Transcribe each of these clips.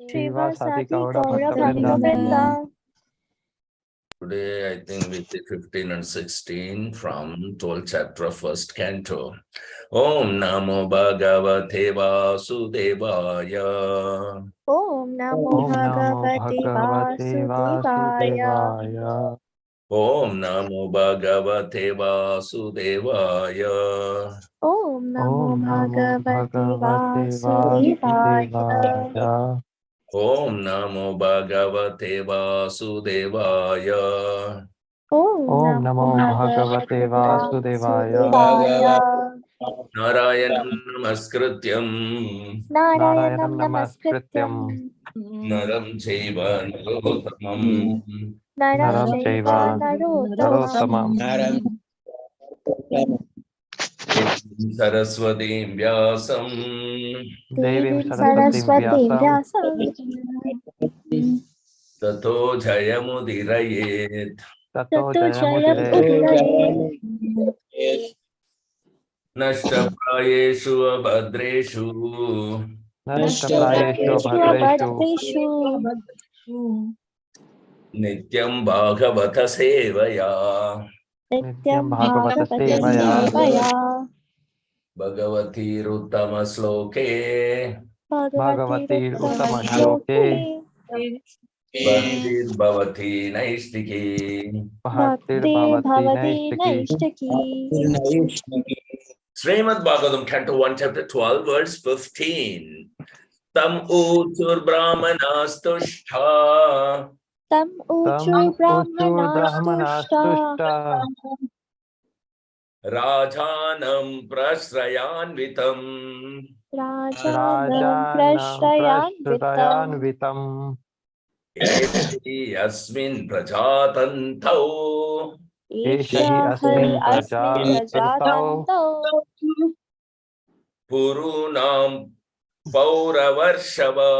Srivasadi Gaura Bhakta. Today, I think we did 15 and 16 from 12th chapter of first canto. Om Namo Bhagavate Vasudevaya. Om Namo Bhagavate Vasudevaya. Om Namo Bhagavate Vasudevaya. Om Namo Bhagavate Vasudevaya. Om Namo Bhagavate Vasudevaya. Om Namo Bhagavate Vasudevaya. Narayanam Namaskrityam. Narayanam Namaskrityam. Naram Chaiva Narottamam. Naram Chaiva Narottamam. Saraswatim Vyasam. Devim Saraswatim Vyasam. Tato Jayamudirayet. Tato Jayamudirayet. Nashtaprayeshu Abhadreshu. Nashtaprayeshu Abhadreshu. Nityam Bhagavata Sevaya. Nityam Bhagavata Sevaya. Bhagavati Uttama Sloke. Bhagavati Uttama Shloke. Bhaktir Bhavati Naistiki. Bhaktir Bhavati Naistaki. Srimad Bhagavatam, Canto 1, Chapter 12, verse 15. Tam uchur brahmanastushta. Tam uchur brahmanastushta. Rajanam prasrayanvitam. Rajanam prasrayanvitam. Eshi asmin prajatantau. Eshahi asmin prajatantau. Purunam Pauravarshava.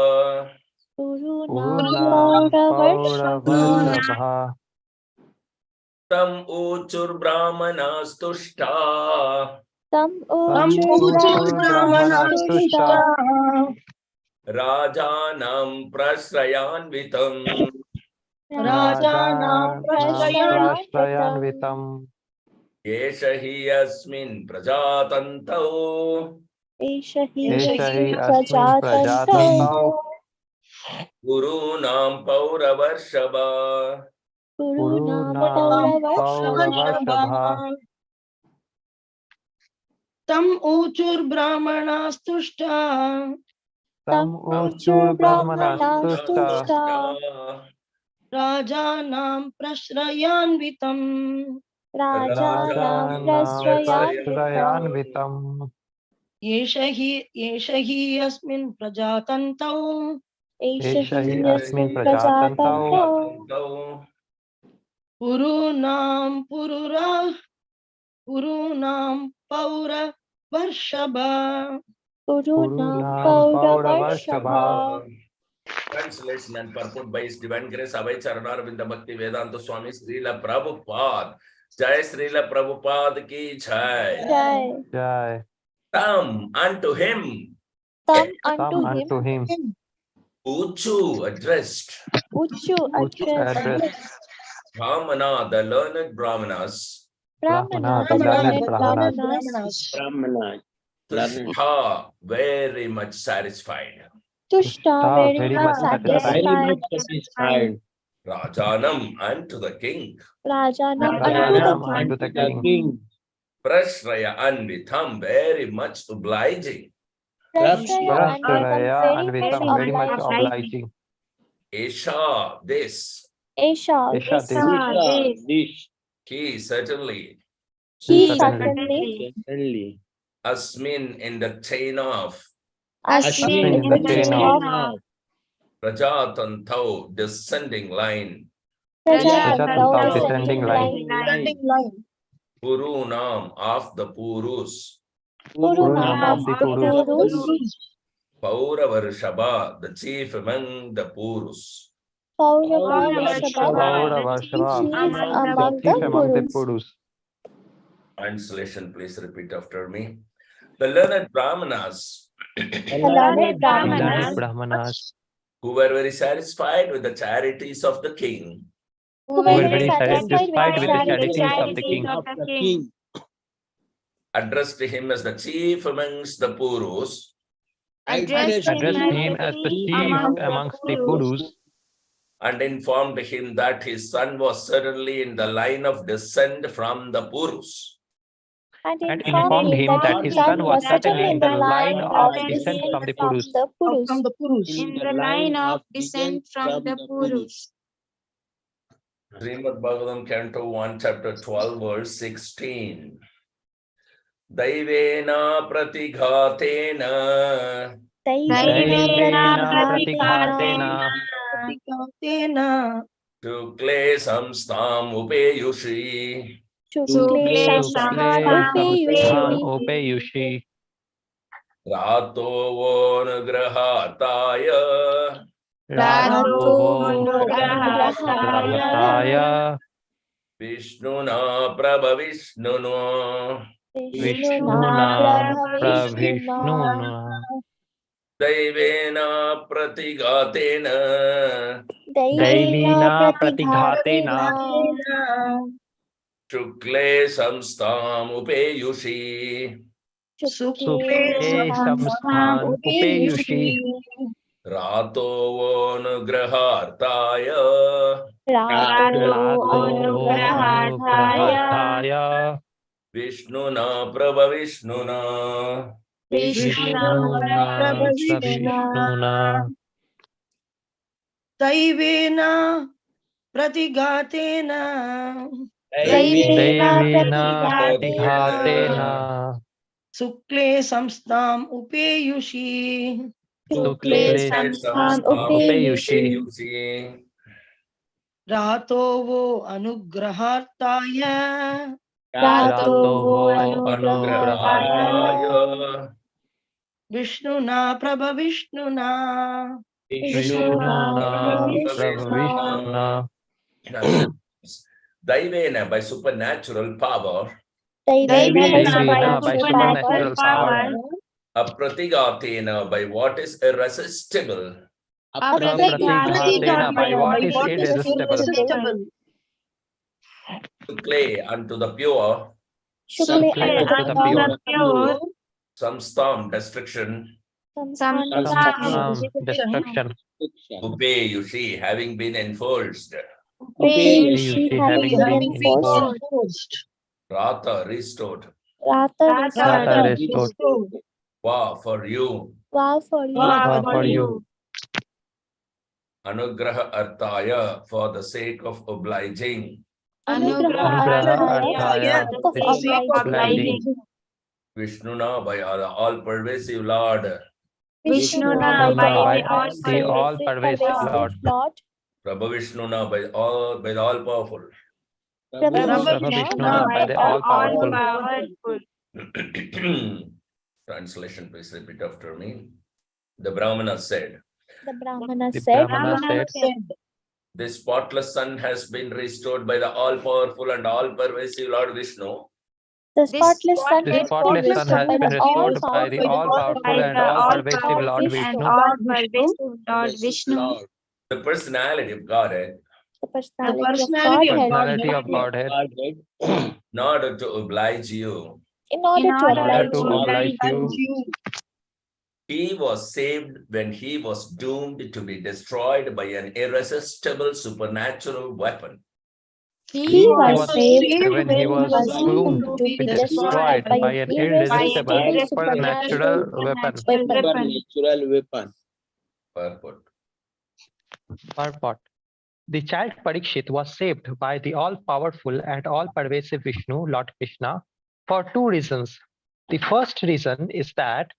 Purunam Pauravarshava. Tam uchur brahmanastushta. Tam uchur brahmanastushta. Rajanam prasrayanvitam. Rajanam prasrayanvitam. Eshahi asmin prajatantau. Eshahi asmin prajatantau. Gurunam Pauravarshava. Purunam Pauravarshava. Tam uchur brahmanastushta. Tam uchur brahmanastushta. Rajanam prasrayanvitam. Rajanam prasrayanvitam. Yeshahi asmin prajatantau. Eshahi asmin prajatantau. Purunam paura varshaba. Purunam Pauravarshava. Translation and purport by His Divine Grace Abhay Charanarvinda Bhakti Vedanta Swami Srila Prabhupada. Jai Srila Prabhupada ki jai. Jai. Tam unto him. Tam unto him. Uchu addressed. Uchu addressed. Brahmana, the learned Brahmanas. Brahmana, the learned Brahmanas. Tushta, very much satisfied. Tushta, very much satisfied. Rajanam, unto the king. Rajanam unto the king. Prashraya Anvitham, very much obliging. Prashraya Anvitham, very much obliging. Esha, this. Esha, this. He certainly. Asmin, in the chain of. Asmin, in the chain of. Prajatantau, descending line. Prajatantau, descending line. Purunam, of the Purus. Purunam, of the Purus. Pauravarshava, the chief among the Purus. Pauravarshava, the chief among the Purus. Translation, please repeat after me. The learned Brahmanas. The learned Brahmanas who were very satisfied with the charities of the king, who who were were very very satisfied with satisfied with the the charities of the charities king, of the king, addressed him as the chief amongst the Purus, addressed him addressed as him the as the chief chief among the amongst the Purus, Purus, and informed him that his son was certainly in the line of descent from the Purus. and and informed informed him him that that his his son son was was certainly certainly in in the the line line of of descent descent from the from Purus. the Purus. From the Purus. In the line of descent from the Purus. Srimad Bhagavatam, Canto 1, Chapter 12, verse 16. Daivena pratighatena Daivena pratighatena Pratikatena Shukle samstam upeyushi Shukle Sukle samstham Samstam upeyushi Rato vonugrahataya Ratovo Anugrahataya Grahataya Vishnuna prabhavishnunu Vishnuna Prabhavishnuna Pravishnuna Daivena pratigatena Daivina Daivina pratighatena Pratighatena Shukle samstam upeyushi Sukhe Samstam samsthan upeyushi Rato vonugrahataya Rato Ratovo Anugrahataya anugrahataya Vishnuna prabhavishnuna Vishnuna Vishnuna Pravishnuna Pravishnuna Daivena Pratigatena Daivina Devina Pratighatena pratighatena Sukle Samstam Upeyushi Shukle Sukle Samstam samstham Upeyushi upeyushi Ratovo Anugrahartaya Ratovo Ratovo Anugrahataya Anugrahataya Vishnuna Prabhavishnuna Vishnuna Vishnuna Pravishnuna Pravishnuna Daivena, by supernatural power, Devina by supernatural supernatural power, power, Apratigatena, by what is irresistible, Apratighatena by what is What is irresistible, irresistible? to clay unto the pure, Sukle unto the pure, pure, samstam destruction, samstham Destruction. destruction, upeyushi, having been enforced, Upeyushi Upeyushi having having been been enforced, enforced, Enforced. Rata restored, Rata Rata restored. restored, wow for you, Wow for you, for you, anugraha artaya, for the sake of obliging, Anugraha Anugraha Arthaya, Arthaya, for the the sake sake of of obliging, obliging. Vishnuna, by the all-pervasive Lord, Vishnuna by the Vishnuna by the all-pervasive all-pervasive Lord, Lord, Prabhavishnuna, by the all-powerful. Prabha Prabhupada Vishnuna by by the all all-powerful. powerful. Translation, please repeat after me. The Brahmana said, The Brahmana The said, Brahmana said, this spotless son has been restored by the all-powerful and all-pervasive Lord Vishnu. the spotless son the has been spotless son restored has by been the restored by the all-powerful all-powerful and all-pervasive Lord Vishnu, Lord Vishnu, The personality of Godhead, the The personality of personality of Godhead, personality of Godhead. Godhead, in order to oblige you. in order to in order oblige to you. oblige you. He was saved when he was doomed to be destroyed by an irresistible supernatural weapon. He was was saved when he when he was was doomed doomed to to be be destroyed destroyed by by an an irresistible irresistible supernatural supernatural weapon. weapon. Purport. Purport. The child Parikshit was saved by the all-powerful and all-pervasive Vishnu, Lord Krishna, for two reasons. The first reason is that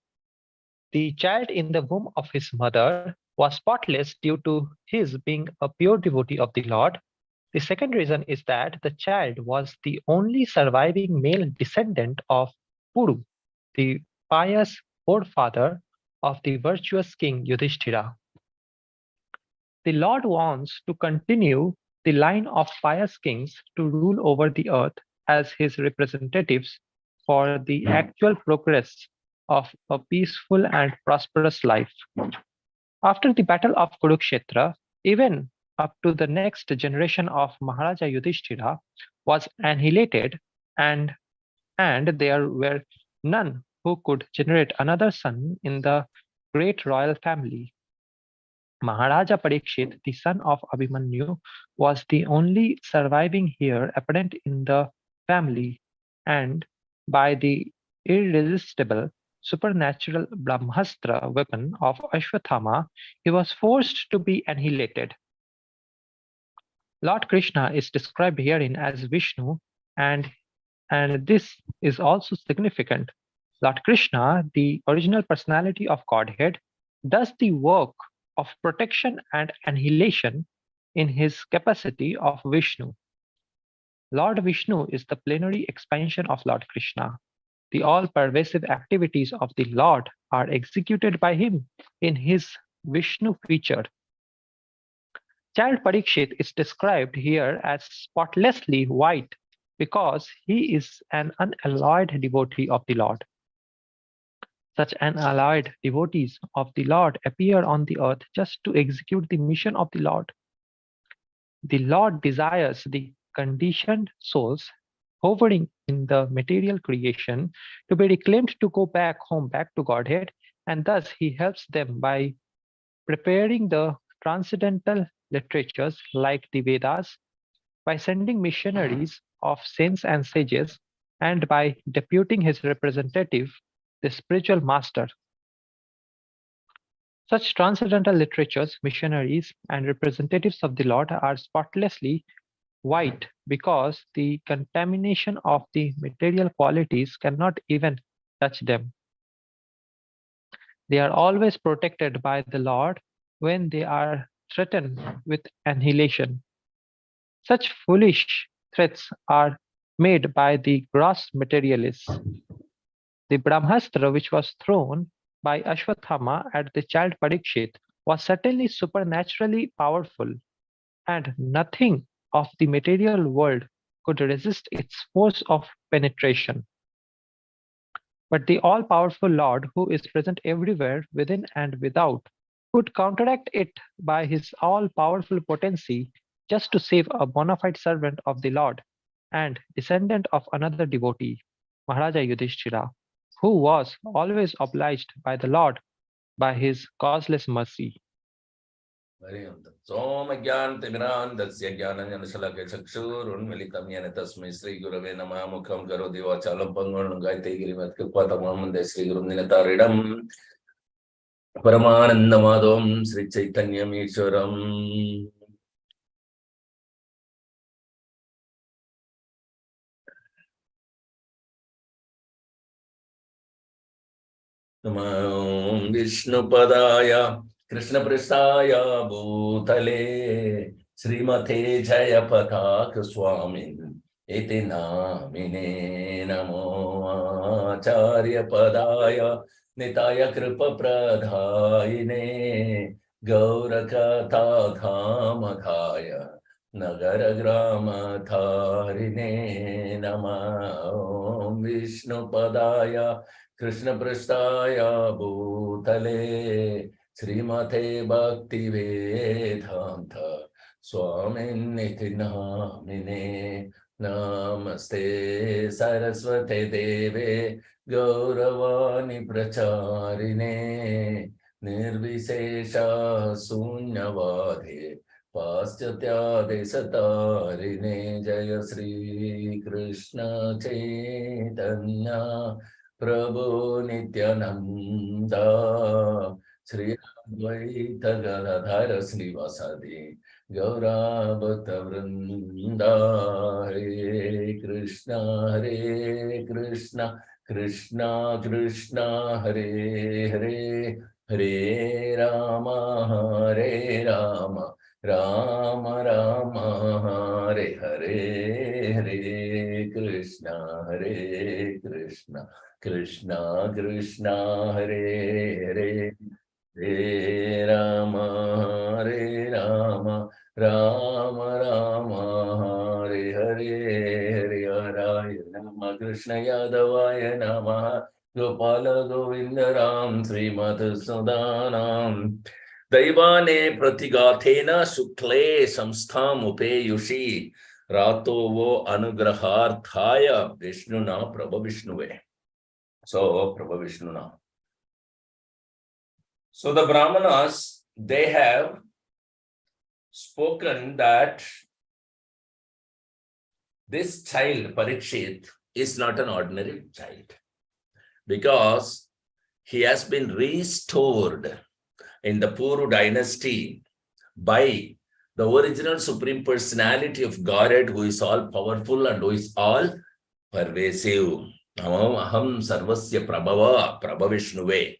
the child in the womb of his mother was spotless due to his being a pure devotee of the Lord. The second reason is that the child was the only surviving male descendant of Puru, the pious forefather of the virtuous king Yudhishthira. The Lord wants to continue the line of pious kings to rule over the earth as his representatives for the actual progress of a peaceful and prosperous life. After the battle of Kurukshetra, even up to the next generation of Maharaja Yudhishthira was annihilated, and there were none who could generate another son in the great royal family. Maharaja Parikshit, the son of Abhimanyu, was the only surviving heir apparent in the family, and by the irresistible supernatural Brahmastra weapon of Ashwathama, he was forced to be annihilated. Lord Krishna is described herein as Vishnu, and this is also significant. Lord Krishna, the original personality of Godhead, does the work of protection and annihilation in his capacity of Vishnu. Lord Vishnu is the plenary expansion of Lord Krishna. The all-pervasive activities of the Lord are executed by him in his Vishnu feature. Child Parikshit is described here as spotlessly white because he is an unalloyed devotee of the Lord. Such unalloyed devotees of the Lord appear on the earth just to execute the mission of the Lord. The Lord desires the conditioned souls hovering in the material creation to be reclaimed to go back home, back to Godhead, and thus he helps them by preparing the transcendental literatures like the Vedas, by sending missionaries of saints and sages, and by deputing his representative, the spiritual master. Such transcendental literatures, missionaries, and representatives of the Lord are spotlessly white because the contamination of the material qualities cannot even touch them. They are always protected by the Lord when they are threatened with annihilation. Such foolish threats are made by the gross materialists. The Brahmastra which was thrown by Ashwathama at the child Parikshit was certainly supernaturally powerful, and nothing of the material world could resist its force of penetration. But the all-powerful Lord, who is present everywhere within and without, could counteract it by his all-powerful potency just to save a bona fide servant of the Lord and descendant of another devotee, Maharaja Yudhishthira, who was always obliged by the Lord by his causeless mercy. सोमज्ञानतिमिरान्धस्य ज्ञानञ्जनशलाकया चक्षुरुन्मीलितं येन तस्मै श्रीगुरवे नमः मुखं करोति वाचालं पङ्गुं गायते गिरिमत्कृपातमं वन्दे श्रीगुरुं दिनतारिणं परमानन्दमाधवं श्रीचैतन्यमीश्वरम् नमो विष्णुपदाय कृष्णपृष्ठाय भूतले श्रीमते जयपताक स्वामिन् इति नामिने नमो आचार्यपदाय निताय कृपप्रदायिने गौरकथाधामधाय नगरग्रामधारिणे नमो विष्णुपदाय कृष्णपृष्ठाय भूतले श्रीमते भक्तिवेदान्त स्वामिन्निति नामिने नमस्ते सरस्वते देवे गौरवाणी प्रचारिणे निर्विशेष शून्यवादे पाश्चात्यादेशतारिणे जय श्री कृष्ण चैतन्य प्रभु नित्यानंद श्री अद्वैत गदाधर श्रीवासादि गौरा भक्त वृंद हरे कृष्ण कृष्ण कृष्ण हरे हरे हरे राम राम राम हरे हरे हरे कृष्ण कृष्ण कृष्ण हरे हरे हरे राम राम राम हरे हरे हरे हराय नमः कृष्ण यादवाय नमः Gopal Govind Ram श्रीमधुसूदनां Daivane pratigathena sukle samstham upeyushi ratovo anugraharthaya Vishnuna Prabha Vishnuve. So, Prabha Vishnuna. So, the Brahmanas, they have spoken that this child, Parikshit, is not an ordinary child because he has been restored in the Puru dynasty by the original Supreme Personality of Godhead, who is all powerful and who is all pervasive. Aham sarvasya prabhava, Prabha Vishnuve.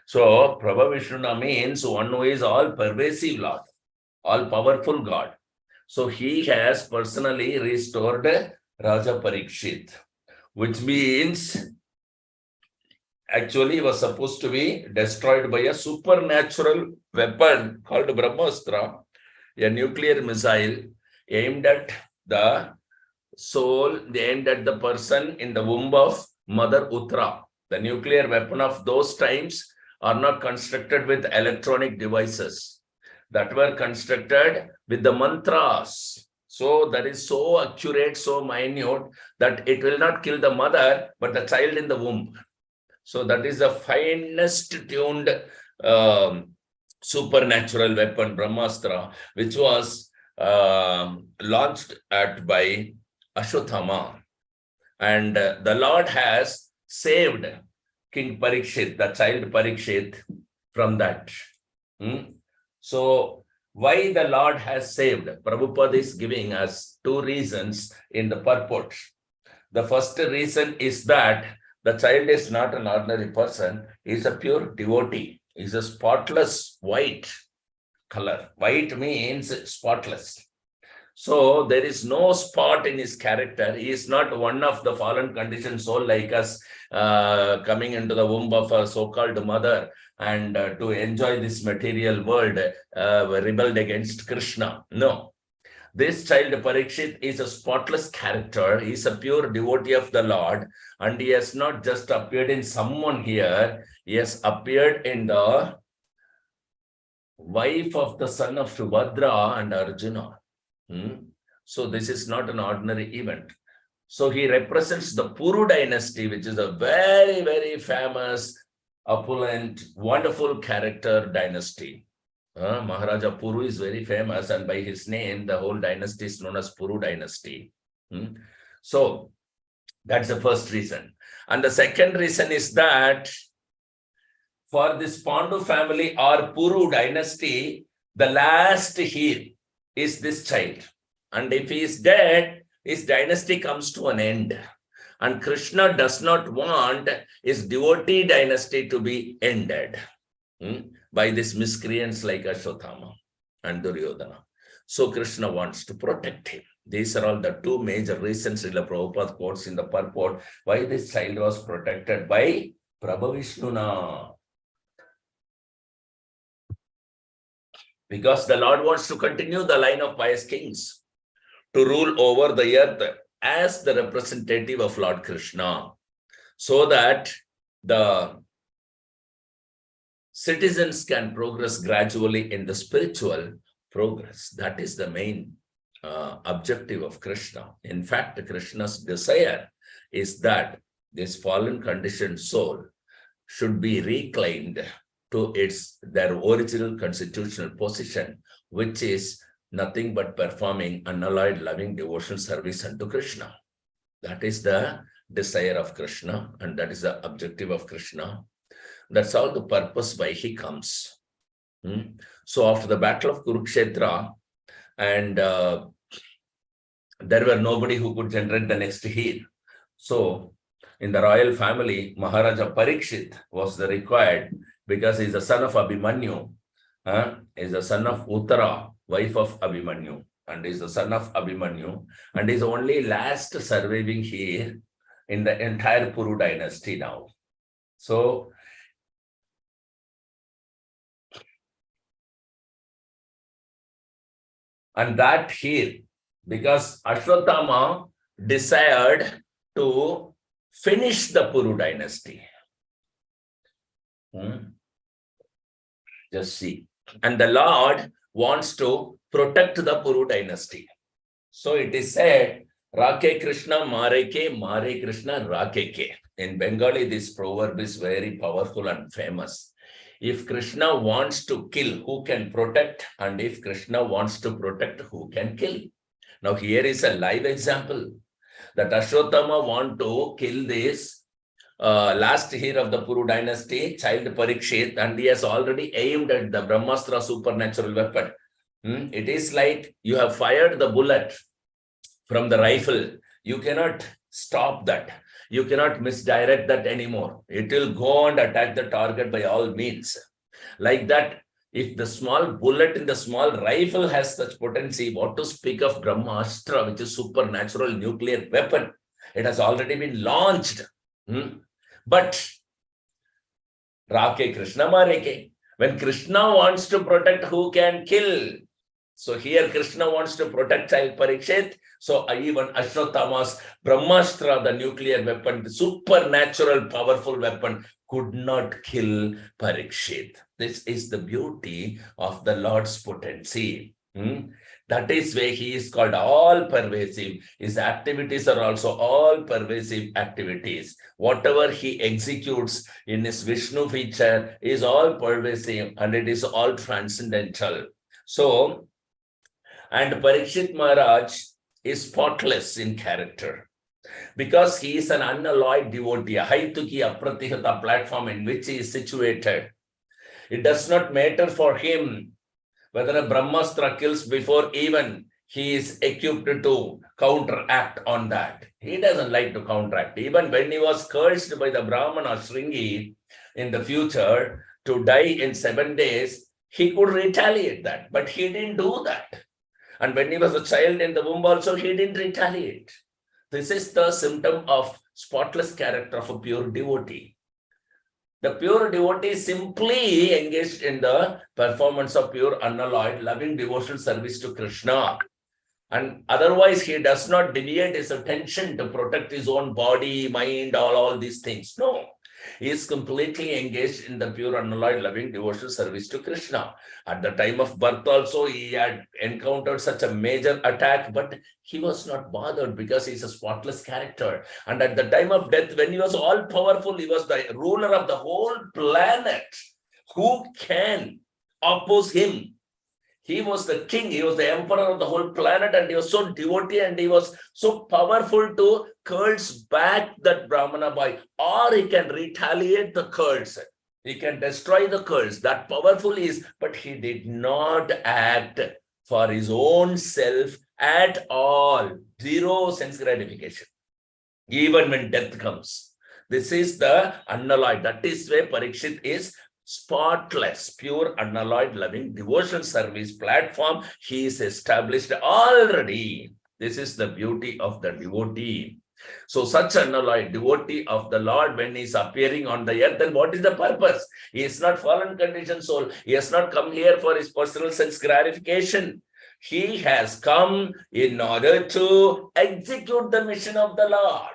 So, Prabha Vishnuna means one who is all pervasive Lord, all powerful God. So, he has personally restored Raja Parikshit, which means actually he was supposed to be destroyed by a supernatural weapon called Brahmastra, a nuclear missile aimed at the soul, aimed at the person in the womb of Mother Uttara. The nuclear weapon of those times are not constructed with electronic devices that were constructed with the mantras. So that is so accurate, so minute that it will not kill the mother, but the child in the womb. So that is the finest tuned supernatural weapon, Brahmastra, which was launched by Ashwatthama. And the Lord has saved King Parikshit, the child Parikshit, from that. So, why the Lord has saved? Prabhupada is giving us two reasons in the purport. The first reason is that the child is not an ordinary person, he is a pure devotee. He is a spotless white color. White means spotless. So there is no spot in his character. He is not one of the fallen conditioned soul like us, coming into the womb of a so-called mother and to enjoy this material world, rebelled against Krishna. No. This child Parikshit is a spotless character. He is a pure devotee of the Lord, and he has not just appeared in someone here. He has appeared in the wife of the son of Subhadra and Arjuna. So this is not an ordinary event. So he represents the Puru dynasty, which is a very, very famous, opulent, wonderful character dynasty. Maharaja Puru is very famous, and by his name, the whole dynasty is known as Puru dynasty. So that's the first reason. And the second reason is that for this Pandu family or Puru dynasty, the last heir is this child. And if he is dead, his dynasty comes to an end. And Krishna does not want his devotee dynasty to be ended by these miscreants like Ashwatthama and Duryodhana. So Krishna wants to protect him. These are all the two major reasons Srila Prabhupada quotes in the purport why this child was protected by Prabha Vishnuna. Because the Lord wants to continue the line of pious kings to rule over the earth as the representative of Lord Krishna, so that the citizens can progress gradually in the spiritual progress. That is the main objective of Krishna. In fact, Krishna's desire is that this fallen conditioned soul should be reclaimed to their original constitutional position, which is nothing but performing unalloyed loving devotional service unto Krishna. That is the desire of Krishna, and that is the objective of Krishna. That's all the purpose why he comes. So after the battle of Kurukshetra, and there were nobody who could generate the next heir. So in the royal family, Maharaja Parikshit was the required, because he is the son of Abhimanyu, is the son of Uttara, wife of Abhimanyu, and is the son of Abhimanyu, and is only last surviving here in the entire Puru dynasty now. So and that here, because Ashwatthama desired to finish the Puru dynasty. Just see. And the Lord wants to protect the Puru dynasty. So it is said, Rake Krishna Mareke, Mare Krishna Rakeke. In Bengali, this proverb is very powerful and famous. If Krishna wants to kill, who can protect? And if Krishna wants to protect, who can kill? Now here is a live example that Ashwatthama want to kill this last year of the Puru dynasty, child Parikshit, and he has already aimed at the Brahmastra supernatural weapon. It is like you have fired the bullet from the rifle. You cannot stop that. You cannot misdirect that anymore. It will go and attack the target by all means. Like that, if the small bullet in the small rifle has such potency, what to speak of Brahmastra, which is supernatural nuclear weapon? It has already been launched. But Rake Krishna Mareke. When Krishna wants to protect, who can kill? So here Krishna wants to protect child Parikshit. So even Ashwatthama's Brahmastra, the nuclear weapon, the supernatural powerful weapon, could not kill Parikshit. This is the beauty of the Lord's potency. That is why he is called all-pervasive. His activities are also all-pervasive activities. Whatever he executes in his Vishnu feature is all-pervasive and it is all transcendental. So, and Parikshit Maharaj is spotless in character because he is an unalloyed devotee, a Haituki Apratihata platform in which he is situated. It does not matter for him whether a Brahmastra kills before even he is equipped to counteract on that. He doesn't like to counteract. Even when he was cursed by the Brahmana Shringi in the future to die in 7 days, he could retaliate that, but he didn't do that. And when he was a child in the womb also, he didn't retaliate. This is the symptom of spotless character of a pure devotee. The pure devotee is simply engaged in the performance of pure, unalloyed, loving devotional service to Krishna. And otherwise, he does not deviate his attention to protect his own body, mind, all these things. No, he is completely engaged in the pure, unalloyed, loving devotional service to Krishna. At the time of birth also, he had encountered such a major attack, but he was not bothered because he is a spotless character. And at the time of death, when he was all powerful, he was the ruler of the whole planet. Who can oppose him? He was the king, he was the emperor of the whole planet, and he was so devotee and he was so powerful to curse back that Brahmana boy, or he can retaliate the curse. He can destroy the curse. That powerful is, but he did not act for his own self at all. Zero sense gratification, even when death comes. This is the unalloyed. That is where Parikshit is spotless, pure, unalloyed, loving, devotional service platform. He is established already. This is the beauty of the devotee. So such unalloyed devotee of the Lord, when he is appearing on the earth, then what is the purpose? He is not fallen conditioned soul. He has not come here for his personal sense gratification. He has come in order to execute the mission of the Lord.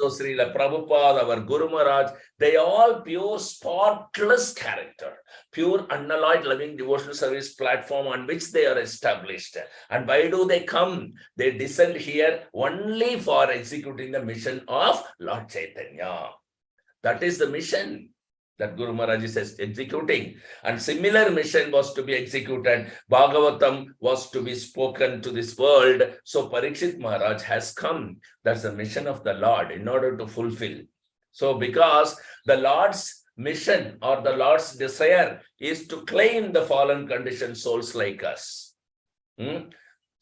So Srila Prabhupada, our Guru Maharaj, they all pure spotless character, pure unalloyed loving devotional service platform on which they are established. And why do they come? They descend here only for executing the mission of Lord Chaitanya. That is the mission that Guru Maharaj is executing. And similar mission was to be executed. Bhagavatam was to be spoken to this world. So Parikshit Maharaj has come. That's the mission of the Lord in order to fulfill. So because the Lord's mission or the Lord's desire is to claim the fallen conditioned souls like us.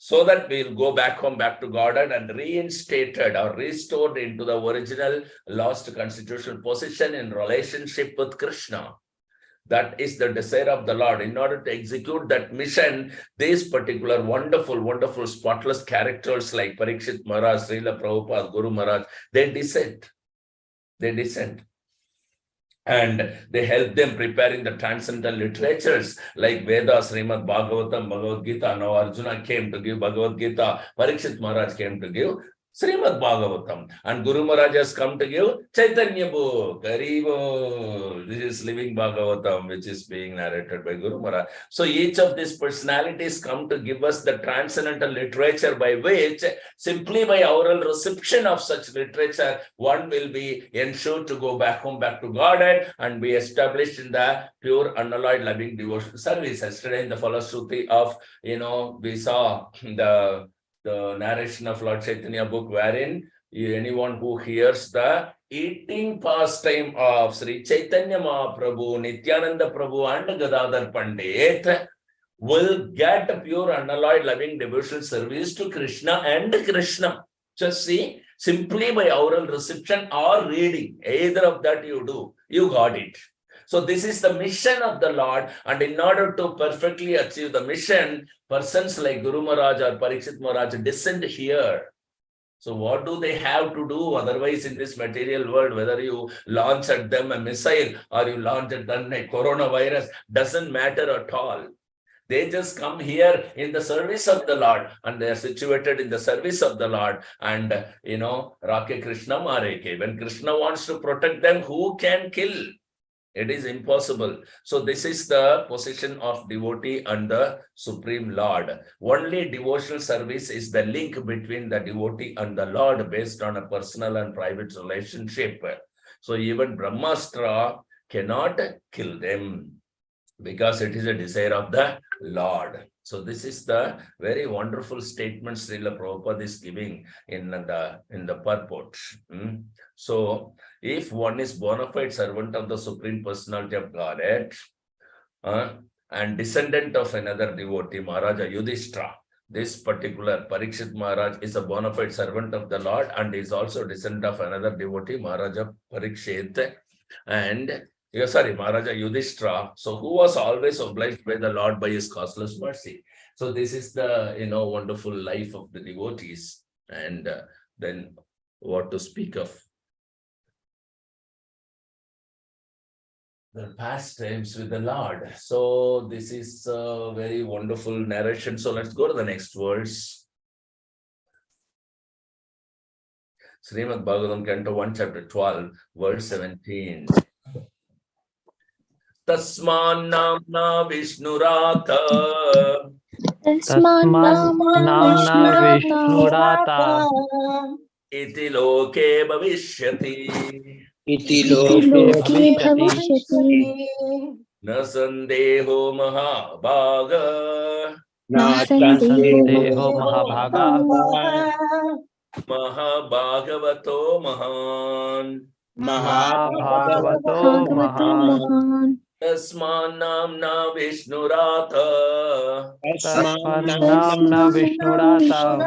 So that we'll go back home, back to Godhead and reinstated or restored into the original lost constitutional position in relationship with Krishna. That is the desire of the Lord. In order to execute that mission, these particular wonderful, wonderful, spotless characters like Parikshit Maharaj, Srila Prabhupada, Guru Maharaj, they descend. They descend. And they help them preparing the transcendental literatures like Vedas, Srimad Bhagavatam, Bhagavad Gita. Now Arjuna came to give Bhagavad Gita. Parikshit Maharaj came to give Srimad Bhagavatam. And Guru Maharaj has come to give Chaitanya book. Haribo. This is living Bhagavatam, which is being narrated by Guru Maharaj. So each of these personalities come to give us the transcendental literature by which, simply by oral reception of such literature, one will be ensured to go back home, back to Godhead, and be established in the pure, unalloyed, loving devotional service. Yesterday in the Falashruti of, we saw the narration of Lord Chaitanya book, wherein anyone who hears the eating pastime of Sri Chaitanya Mahaprabhu, Nityananda Prabhu and Gadadhar Pandit will get a pure, unalloyed, loving devotional service to Krishna and Krishna. Just see, simply by oral reception or reading, either of that you do, you got it. So this is the mission of the Lord, and in order to perfectly achieve the mission, persons like Guru Maharaj or Parikshit Maharaj descend here. So what do they have to do? Otherwise, in this material world, whether you launch at them a missile or you launch at them a coronavirus, doesn't matter at all. They just come here in the service of the Lord, and they are situated in the service of the Lord. And, Rake Krishna Mareke. When Krishna wants to protect them, who can kill? It is impossible. So this is the position of devotee and the Supreme Lord. Only devotional service is the link between the devotee and the Lord based on a personal and private relationship. So even Brahmastra cannot kill them, because it is a desire of the Lord. So this is the very wonderful statement Srila Prabhupada is giving in the purport. So if one is bona fide servant of the Supreme Personality of Godhead and descendant of another devotee, Maharaja Yudhishthira, this particular Parikshit Maharaj is a bona fide servant of the Lord and is also descendant of another devotee, Maharaja Parikshit, and Maharaja Yudhishthira, so who was always obliged by the Lord by his causeless mercy. So this is the, wonderful life of the devotees. And then what to speak of the pastimes with the Lord. So this is a very wonderful narration. So let's go to the next verse. Srimad Bhagavatam, Canto 1, Chapter 12, verse 17. Tasman namna Vishnurata Namna Vishnurata iti loke bhavishyati Iti loke loke bhavishyati na sandeho mahabhaga Sandeho Mahabhaga mahabhagavato mahan Mahabhagavato Mahan Tasman namna Vishnurata Tasmannamna Vishnurata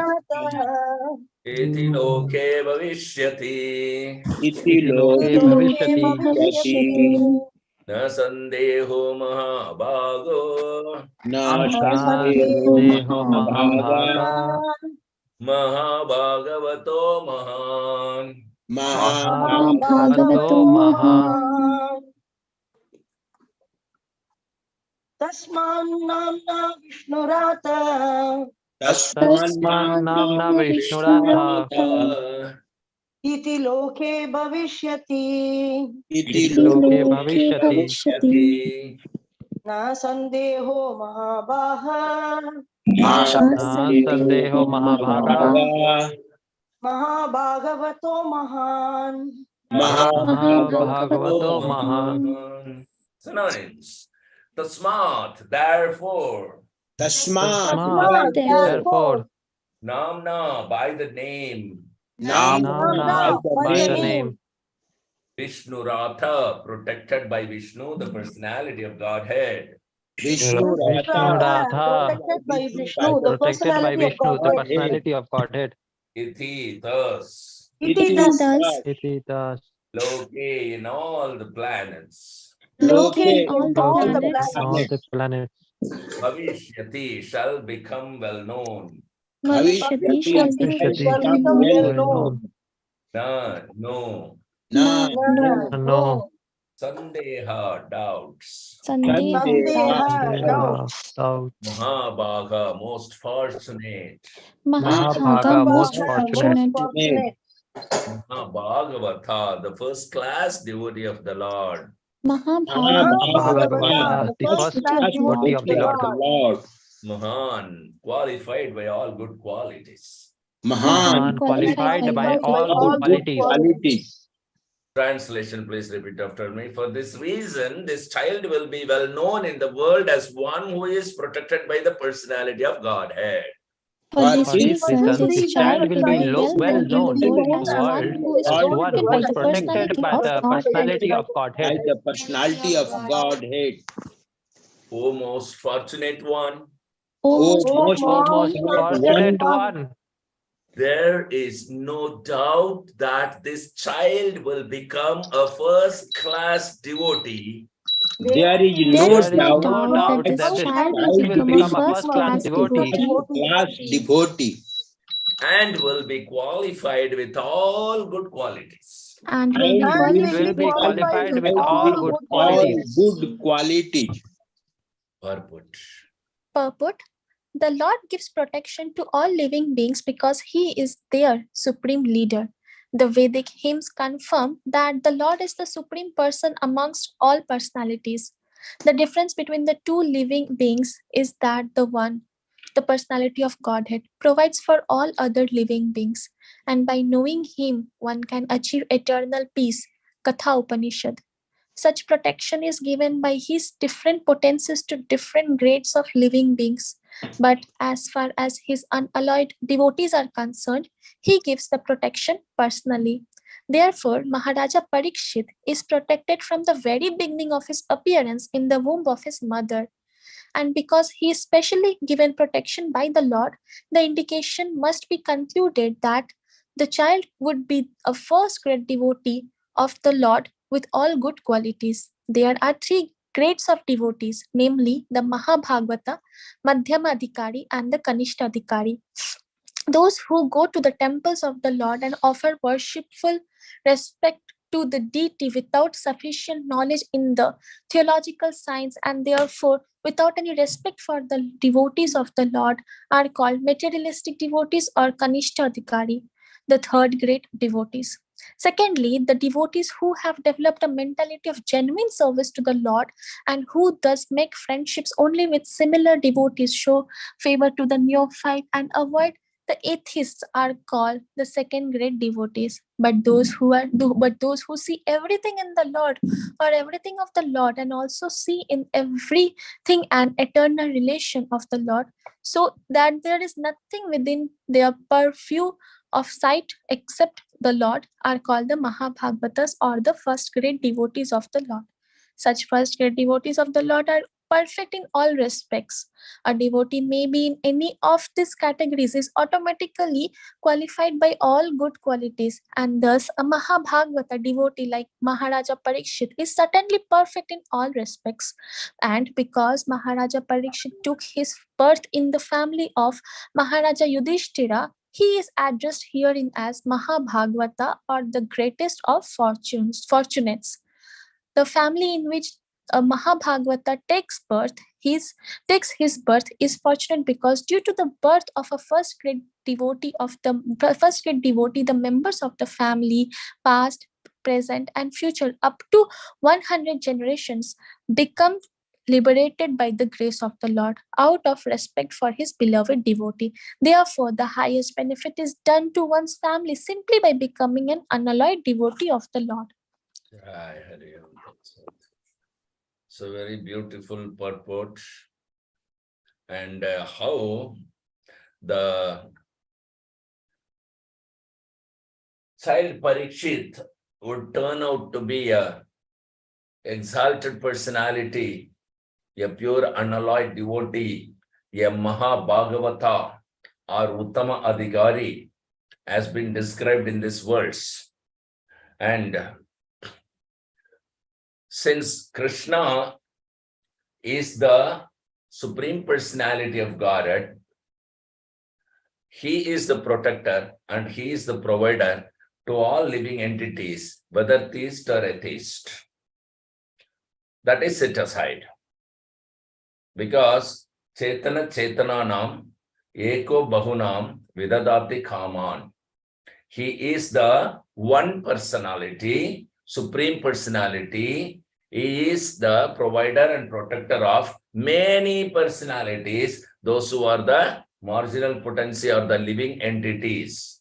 iti loke bhavishyati Iti loke bhavishyati na sandeho mahabhago Sandeho Mahabhaga mahabhagavato mahan Mahabhagavato Mahan Tasmannamna Vishnurata Tasmannamna Vishnurata Iti loke bhavishyati Iti loke bhavishyati Na sandeho mahabaha Sandeho Mahabhaga Mahabhagavato mahan Mahabhagavato Mahan Synonyms. Tasmat, therefore. Therefore Namna, by the name. Namna by the name Vishnurata, protected by Vishnu, the personality of Godhead. Vishnurata protected by Vishnu, the protected by personality of Vishnu, the Godhead. personality of Godhead. Iti, thus. Iti thus. Iti thus Loke, in all the planets. Loke in all the all the planets. all planets. the planets. Bhavishyati shall become well known. Bhavishyati shall Vishyati Shall become become well well well known. known. Na, no. No. No. No. Sandeha, doubts. Sandeha, Sandeha, doubt. doubt. Mahabhaga, most fortunate. Mahabhaga, Mahabhaga, most most Mahabhaga, most fortunate. fortunate. fortunate. Mahabhagavata, the first class devotee of the Lord. Mahabhagavata, Mahabhagavata, Mahabhagavata, the the first first first devotee class of the Lord. devotee devotee of of the the Lord. Lord. Mahan, qualified by all good qualities. Mahan, Mahan, qualified by qualified by all Qualified by good all good all good qualities. qualities. qualities. Translation, please repeat after me. For this reason, this child will be well known in the world as one who is protected by the personality of Godhead. For this For this For this reason, reason, this this reason, child child the will will be be child well will well known be in the known world in known the as as world one who is as one one protected who who by is is the protected protected personality by of the Godhead. personality of by Godhead. the personality of Godhead. O most fortunate one, O O most most O fortunate most one, fortunate fortunate one. one, there is no doubt that this child will become a first-class devotee There There is is there no is there is no doubt no no doubt that that doubt doubt this that that this the child child will child will will become a become become a a first first class class first devotee devotee class devotee and will be qualified with all good qualities. and will be and and will and will be will be be qualified qualified qualified with with qualified all all with good good all qualities. qualities. good qualities. Purport. purport. The Lord gives protection to all living beings because He is their supreme leader. The Vedic hymns confirm that the Lord is the supreme person amongst all personalities. The difference between the two living beings is that the one, the personality of Godhead, provides for all other living beings, and by knowing Him, one can achieve eternal peace. Katha Upanishad. Such protection is given by his different potencies to different grades of living beings. But as far as his unalloyed devotees are concerned, he gives the protection personally. Therefore, Maharaja Parikshit is protected from the very beginning of his appearance in the womb of his mother. And because he is specially given protection by the Lord, the indication must be concluded that the child would be a first grade devotee of the Lord with all good qualities. There are three grades of devotees, namely the Mahabhagavata, Madhyama Adhikari, and the Kanishta Adhikari. Those who go to the temples of the Lord and offer worshipful respect to the deity without sufficient knowledge in the theological science and therefore without any respect for the devotees of the Lord are called materialistic devotees or Kanishta Adhikari, the third grade devotees. Secondly, the devotees who have developed a mentality of genuine service to the Lord and who thus make friendships only with similar devotees show favor to the neophyte and avoid the atheists are called the second grade devotees, but those who see everything in the Lord or everything of the Lord and also see in everything an eternal relation of the Lord, so that there is nothing within their purview of sight except the Lord are called the Mahabhagavatas or the first grade devotees of the Lord. Such first grade devotees of the Lord are perfect in all respects. A devotee may be in any of these categories is automatically qualified by all good qualities, and thus a Mahabhagavata devotee like Maharaja Parikshit is certainly perfect in all respects. And because Maharaja Parikshit took his birth in the family of Maharaja Yudhishthira, he is addressed herein as Mahabhagavata or the greatest of fortunates. The family in which a Mahabhagavata takes his birth is fortunate because due to the birth of a first grade devotee, the members of the family, past, present, and future, up to 100 generations, become liberated by the grace of the Lord out of respect for his beloved devotee. Therefore, the highest benefit is done to one's family simply by becoming an unalloyed devotee of the Lord. Jai Hari Om Tat Sat. So very beautiful purport, and how the child Parikshit would turn out to be a exalted personality, a pure unalloyed devotee, a Mahabhagavata or Uttama Adhikari has been described in this verse. And since Krishna is the supreme personality of Godhead, he is the protector and he is the provider to all living entities, whether theist or atheist. that is set aside. Because Chetana Chetananam Eko Bahunam Vidadati Kaman. He is the one personality, supreme personality. He is the provider and protector of many personalities, those who are the marginal potency or the living entities.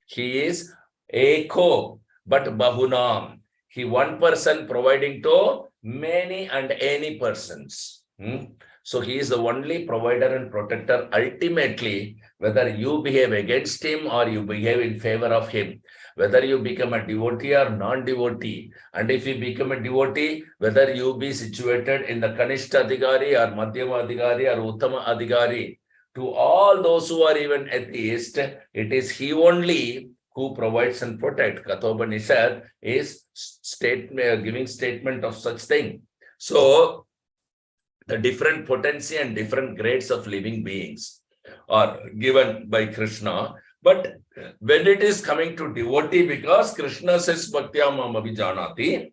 He is Eko, but Bahunam. He one person providing to many and any persons. So he is the only provider and protector ultimately, whether you behave against him or you behave in favor of him, whether you become a devotee or non-devotee. And if you become a devotee, whether you be situated in the Kanishta Adhikari or Madhyama Adhikari or Uttama Adhikari, to all those who are even atheist, it is he only who provides and protects. Kathopanishad is giving statement of such thing. So the different potency and different grades of living beings are given by Krishna. But when it is coming to devotee, because Krishna says Bhaktyam Abhijanati,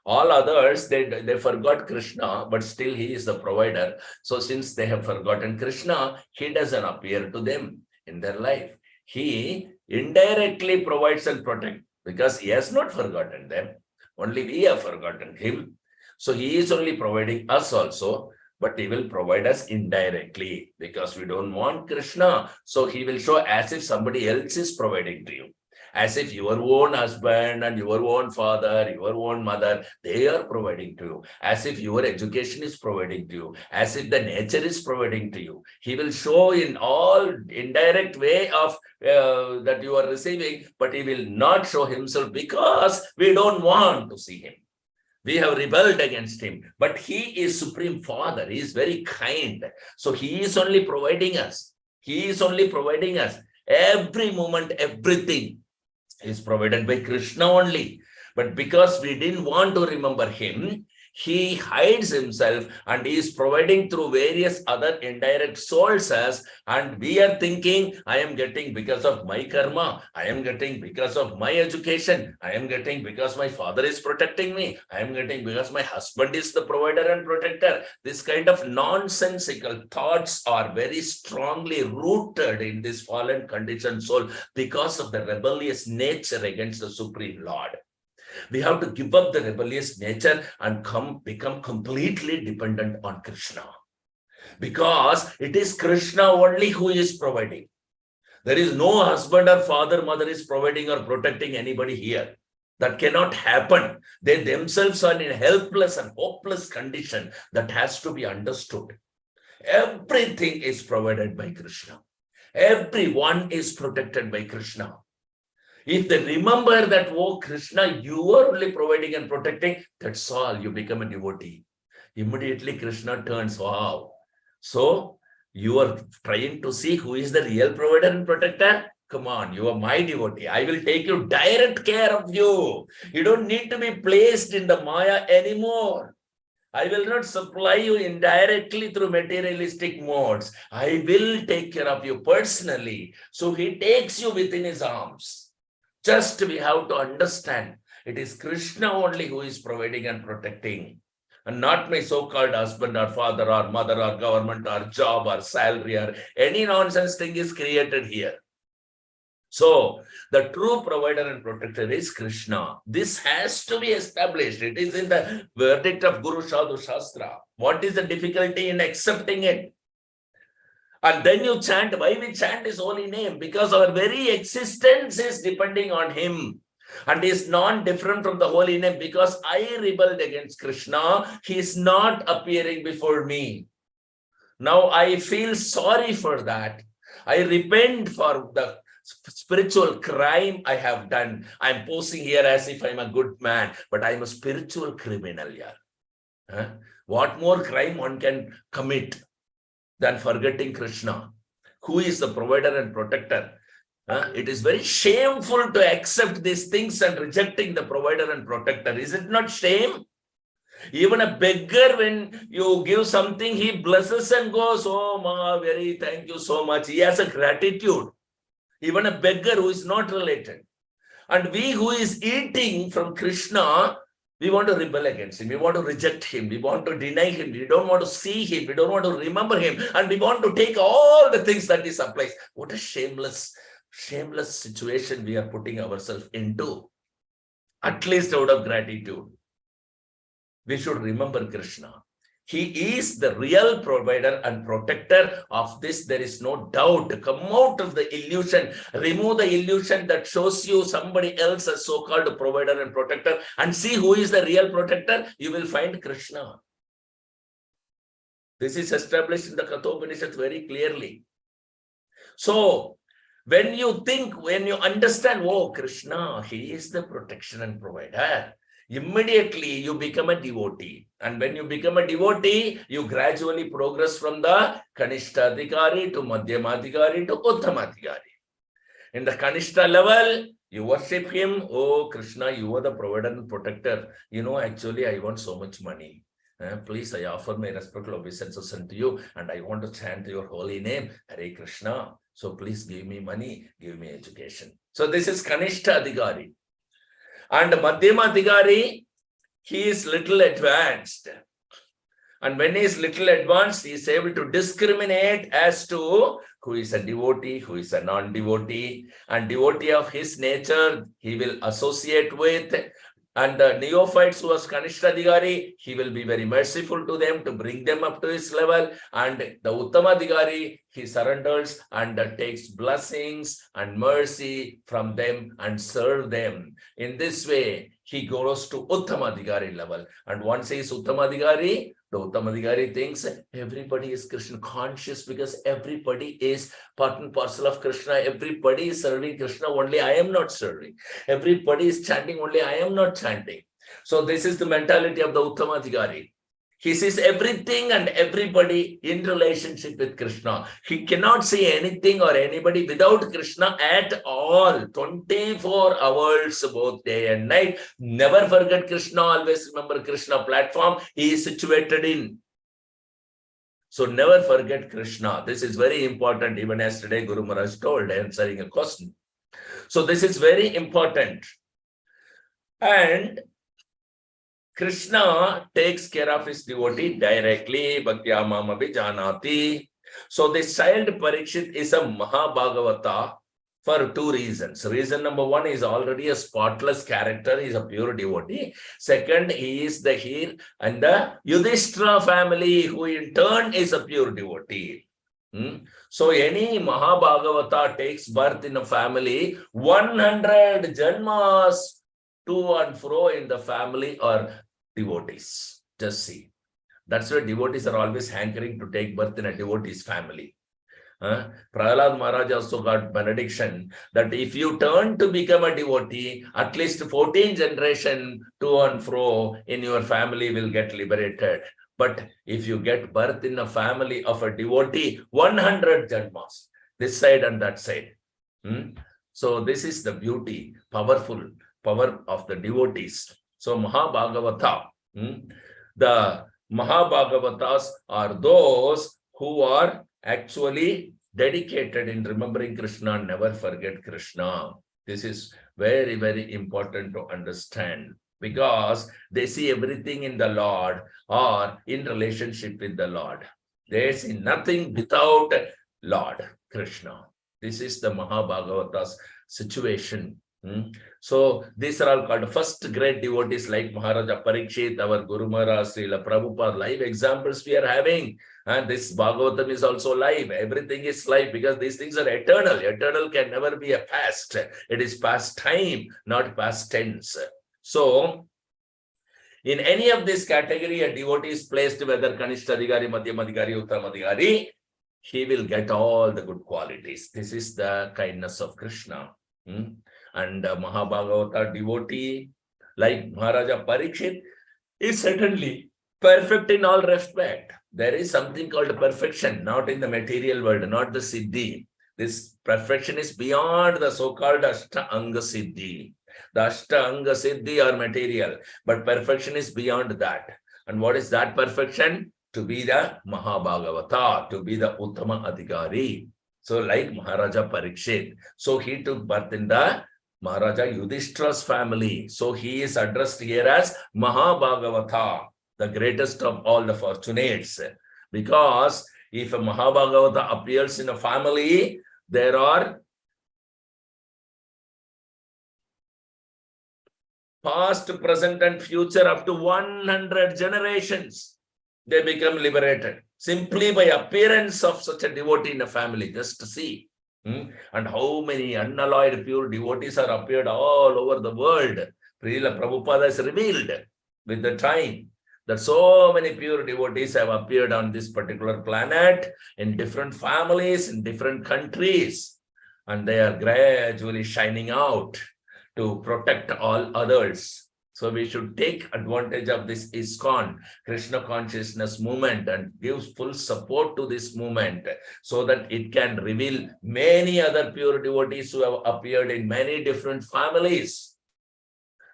all others, they forgot Krishna, but still he is the provider. So since they have forgotten Krishna, he doesn't appear to them in their life. He indirectly provides and protects because he has not forgotten them. Only we have forgotten him. So he is only providing us also, but he will provide us indirectly because we don't want Krishna. So he will show as if somebody else is providing to you, as if your own husband and your own father, your own mother, they are providing to you, as if your education is providing to you, as if the nature is providing to you. He will show in all indirect way of that you are receiving, but he will not show himself because we don't want to see him. We have rebelled against him, but he is Supreme Father. He is very kind. So he is only providing us. He is only providing us. Every moment, everything is provided by Krishna only. But because we didn't want to remember him, he hides himself and he is providing through various other indirect sources. And we are thinking, I am getting because of my karma. I am getting because of my education. I am getting because my father is protecting me. I am getting because my husband is the provider and protector. This kind of nonsensical thoughts are very strongly rooted in this fallen conditioned soul because of the rebellious nature against the Supreme Lord. We have to give up the rebellious nature and become completely dependent on Krishna. Because it is Krishna only who is providing. There is no husband or father, mother is providing or protecting anybody here. That cannot happen. They themselves are in a helpless and hopeless condition that has to be understood. Everything is provided by Krishna. Everyone is protected by Krishna. If they remember that, oh Krishna, you are only providing and protecting, that's all, you become a devotee. Immediately Krishna turns, wow. So you are trying to see who is the real provider and protector? Come on, you are my devotee. I will take you direct care of you. You don't need to be placed in the Maya anymore. I will not supply you indirectly through materialistic modes. I will take care of you personally. So he takes you within his arms. Just we have to understand, it is Krishna only who is providing and protecting, and not my so-called husband or father or mother or government or job or salary or any nonsense thing is created here. So the true provider and protector is Krishna. This has to be established. It is in the verdict of Guru Sadhu Shastra. What is the difficulty in accepting it? And then you chant. Why we chant his holy name? Because our very existence is depending on him. And is non-different from the holy name. Because I rebelled against Krishna, he is not appearing before me. Now I feel sorry for that. I repent for the spiritual crime I have done. I'm posing here as if I'm a good man, but I'm a spiritual criminal here. What more crime one can commit than forgetting Krishna, who is the provider and protector? It is very shameful to accept these things and rejecting the provider and protector. Is it not shame? Even a beggar, when you give something, he blesses and goes, oh, ma, very thank you so much. He has a gratitude. Even a beggar who is not related. And we who is eating from Krishna, We want to rebel against him. We want to reject him. We want to deny him. We don't want to see him. We don't want to remember him. And we want to take all the things that he supplies. What a shameless situation we are putting ourselves into. At least out of gratitude, we should remember Krishna. He is the real provider and protector of this. There is no doubt. Come out of the illusion. Remove the illusion that shows you somebody else as so-called provider and protector, and see who is the real protector. You will find Krishna. This is established in the Kathopanishad very clearly. So, when you understand, oh, Krishna, he is the protection and provider, immediately you become a devotee. And when you become a devotee, you gradually progress from the Kanishta Adhikari to Madhyama Adhikari to Uttama Adhikari. In the Kanishta level, you worship him. Oh, Krishna, you are the provider and protector. Actually, I want so much money. Please, I offer my respectful obeisances unto you, and I want to chant your holy name, Hare Krishna. So please give me money, give me education. So this is Kanishta Adhikari. And Madhyama Adhikari, he is little advanced. And when he is little advanced, he is able to discriminate as to who is a devotee, who is a non-devotee. And devotee of his nature, he will associate with. And the neophytes who was Kanishta Adhikari, he will be very merciful to them to bring them up to his level. And the Uttama Adhikari, he surrenders and takes blessings and mercy from them and serve them. In this way, he goes to Uttama Adhikari level. And once he is Uttama Adhikari, the Uttama Adhikari thinks everybody is Krishna conscious, because everybody is part and parcel of Krishna. Everybody is serving Krishna, only I am not serving. Everybody is chanting, only I am not chanting. So this is the mentality of the Uttama Adhikari. He sees everything and everybody in relationship with Krishna. He cannot see anything or anybody without Krishna at all. 24 hours, both day and night. Never forget Krishna. Always remember Krishna platform he is situated in. So never forget Krishna. This is very important. Even yesterday, Guru Maharaj told, answering a question. So this is very important. And Krishna takes care of his devotee directly. Bhaktya mamapi janati. So this child Parikshit is a Mahabhagavata for two reasons. Reason number one is already a spotless character. He is a pure devotee. Second, he is the heir and the Yudhishthira family, who in turn is a pure devotee. So any Mahabhagavata takes birth in a family, 100 janmas to and fro in the family are devotees. Just see. That's why devotees are always hankering to take birth in a devotee's family. Prahlad Maharaj also got benediction that if you turn to become a devotee, at least 14 generation to and fro in your family will get liberated. But if you get birth in a family of a devotee, 100 janmas, this side and that side. So this is the beauty, powerful power of the devotees. So Mahabhagavata, the Mahabhagavatas are those who are actually dedicated in remembering Krishna and never forget Krishna. This is very, very important to understand, because they see everything in the Lord or in relationship with the Lord. They see nothing without Lord Krishna. This is the Mahabhagavata's situation. So these are all called first great devotees like Maharaja Parikshit, our Guru Maharaj, Srila Prabhupada, live examples we are having. And this Bhagavatam is also live. Everything is live because these things are eternal. Eternal can never be a past. It is past time, not past tense. So in any of this category, a devotee is placed, whether Kanishta Adhikari, Madhyama Adhikari, Uttama Adhikari, he will get all the good qualities. This is the kindness of Krishna. And Mahabhagavata devotee like Maharaja Parikshit is certainly perfect in all respect. There is something called perfection, not in the material world, not the Siddhi. This perfection is beyond the so-called Ashtanga Siddhi. The Ashtanga Siddhi are material, but perfection is beyond that. And what is that perfection? To be the Mahabhagavata, to be the Uttama Adhikari. So like Maharaja Parikshit. So he took birth in the Maharaja Yudhishthira's family. So he is addressed here as Mahabhagavata, the greatest of all the fortunates. Because if a Mahabhagavata appears in a family, there are past, present, and future up to 100 generations. They become liberated simply by appearance of such a devotee in a family. Just to see. And how many unalloyed pure devotees are appeared all over the world. Srila Prabhupada has revealed with the time that so many pure devotees have appeared on this particular planet in different families, in different countries. And they are gradually shining out to protect all others. So we should take advantage of this ISKCON, Krishna consciousness movement, and give full support to this movement so that it can reveal many other pure devotees who have appeared in many different families.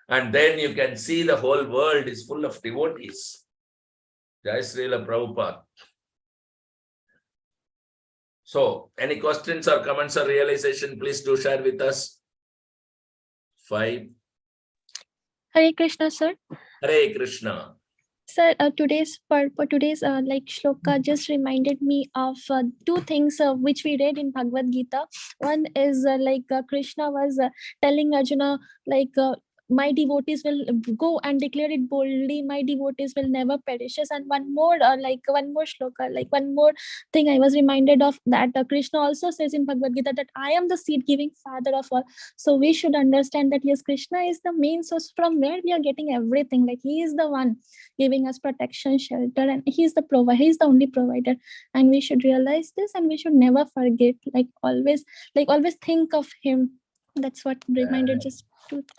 And then you can see the whole world is full of devotees. Jai Srila Prabhupada. So, any questions or comments or realization, please do share with us. 5. Hare Krishna, sir. Hare Krishna. Sir, today's like shloka just reminded me of two things which we read in Bhagavad Gita. One is Krishna was telling Arjuna my devotees will go and declare it boldly. My devotees will never perish. And one more shloka, one more thing I was reminded of that Krishna also says in Bhagavad Gita that I am the seed-giving father of all. So we should understand that yes, Krishna is the main source from where we are getting everything. Like he is the one giving us protection, shelter, and he's the provider. He's the only provider, and we should realize this, and we should never forget. Always think of him. That's what reminded just two things.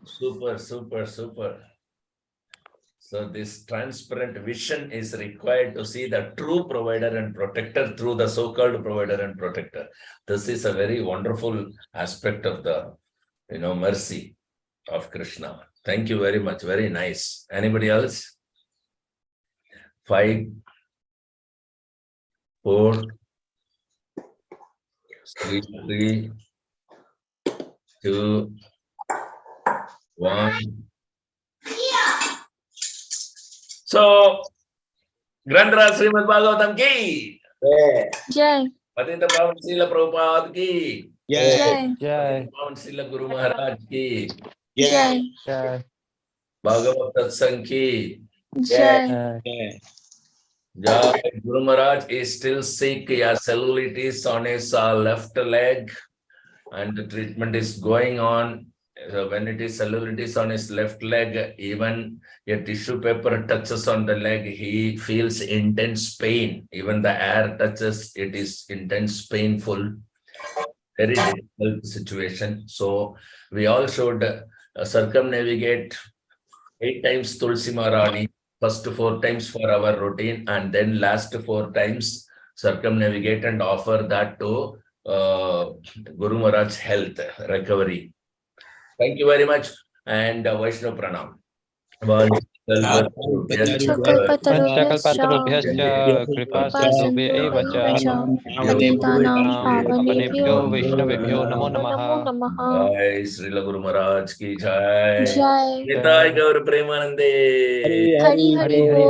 Super, super, super. So this transparent vision is required to see the true provider and protector through the so-called provider and protector. This is a very wonderful aspect of the, mercy of Krishna. Thank you very much. Very nice. Anybody else? 5, 4, 3, 2, 1. So, Grandra Srimad Bhagavatam ki. Jai. Patita Pavan Srila Prabhupada ki. Jai. Jai. Pavan Srila Guru Maharaj ki. Jai. Jai. Bhagavad Satsang ki. Jai. Jai. Jai. Guru Maharaj is still sick. He has cellulitis on his left leg, and the treatment is going on. So when it is cellulitis on his left leg, even a tissue paper touches on the leg, he feels intense pain. Even the air touches, it is intense, painful, very difficult situation. So we all should circumnavigate 8 times Tulsi Maharani, first 4 times for our routine, and then last 4 times circumnavigate and offer that to Guru Maharaj's health, recovery. Thank you very much. And Vaishnav Pranam. पंचकल्पतरुभ्यश्च कृपासिन्धुभ्य एव च पावनेभ्यो वैष्णवेभ्यो नमो नमः। जय श्रील गुरु महाराज की जय। Jai. Nitai गौर प्रेमानंदे। Hari Hari Hari Hari.